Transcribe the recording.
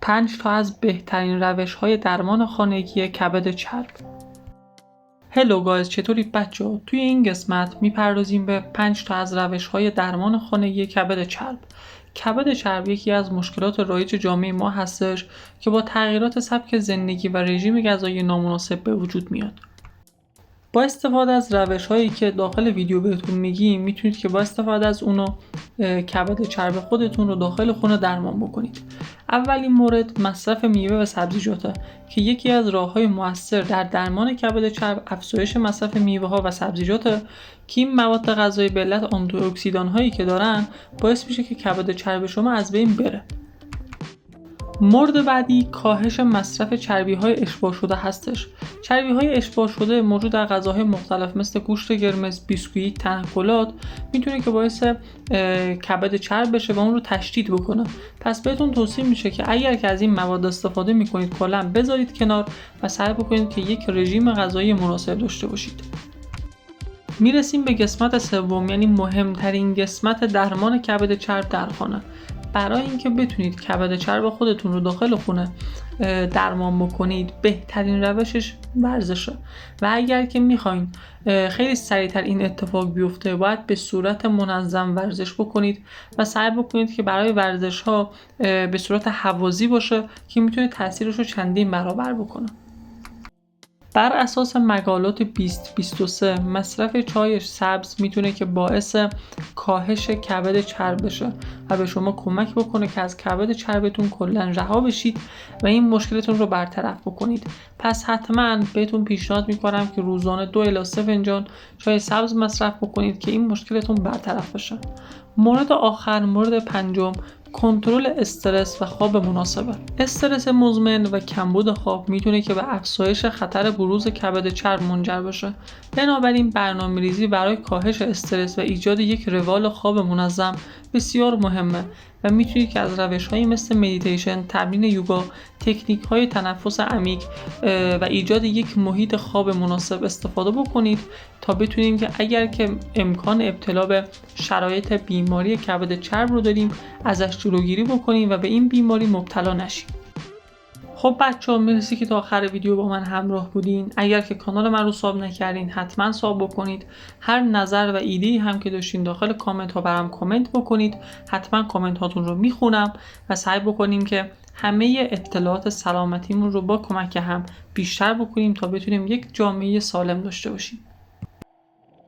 5 تا از بهترین روش‌های درمان خانگی کبد چرب. هلو گایز، چطوری بچه‌ها؟ توی این قسمت میپردازیم به 5 تا از روش‌های درمان خانگی کبد چرب. کبد چرب یکی از مشکلات رایج جامعه ما هستش که با تغییرات سبک زندگی و رژیم غذایی نامناسب به وجود میاد. با استفاده از روش‌هایی که داخل ویدیو بهتون میگیم میتونید که با استفاده از اونو کبد چرب خودتون رو داخل خونه درمان بکنید. اولین مورد مصرف میوه و سبزیجاته که یکی از راه‌های مؤثر در درمان کبد چرب افزایش مصرف میوه‌ها و سبزیجاته که این مواد غذایی به علت آنتی‌اکسیدان‌هایی که دارن باعث میشه که کبد چرب شما از بین بره. مورد بعدی کاهش مصرف چربی‌های اشباع شده هستش. چربی‌های اشباع شده موجود در غذاهای مختلف مثل گوشت قرمز، بیسکویت، تنقلات میتونه که باعث کبد چرب بشه و اون رو تشدید بکنه. پس بهتون توصیه میشه که اگر که از این مواد استفاده میکنید کلاً بذارید کنار و سعی بکنید که یک رژیم غذایی مناسب داشته باشید. میرسیم به قسمت سوم، یعنی مهمترین قسمت درمان کبد چرب در خانه. برای اینکه بتونید کبد چرب خودتون رو داخل خونه درمان بکنید بهترین روشش ورزشه و اگر که میخواین خیلی سریعتر این اتفاق بیفته باید به صورت منظم ورزش بکنید و سعی بکنید که برای ورزش ها به صورت هوازی باشه که میتونه تاثیرش رو چندین برابر بکنه. بر اساس مقالات 2023 مصرف چای سبز میتونه که باعث کاهش کبد چرب بشه و به شما کمک بکنه که از کبد چربتون کلا رها بشید و این مشکلتون رو برطرف بکنید. پس حتما بهتون پیشنهاد میکنم که روزانه 2 الی 3 فنجان چای سبز مصرف بکنید که این مشکلتون برطرف بشه. مورد آخر، مورد پنجم، کنترل استرس و خواب مناسبه. استرس مزمن و کمبود خواب میتونه که به افزایش خطر بروز کبد چرب منجر بشه. بنابراین برنامه‌ریزی برای کاهش استرس و ایجاد یک روال خواب منظم بسیار مهمه و میتونید که از روش‌هایی مثل مدیتیشن، تمرین یوگا، تکنیک‌های تنفس عمیق و ایجاد یک محیط خواب مناسب استفاده بکنید تا بتونیم که اگر که امکان ابتلا به شرایط بیماری کبد چرب رو داریم ازش جلوگیری بکنیم و به این بیماری مبتلا نشیم. خب بچه‌ها، مرسی که تا آخر ویدیو با من همراه بودین. اگر که کانال من رو ساب نکردین حتما ساب بکنید. هر نظر و ایده‌ای هم که داشتین داخل کامنت ها برام کامنت بکنید. حتما کامنت هاتون رو میخونم و سعی بکنیم که همه اطلاعات سلامتیمون رو با کمک هم بیشتر بکنیم تا بتونیم یک جامعه سالم داشته باشیم.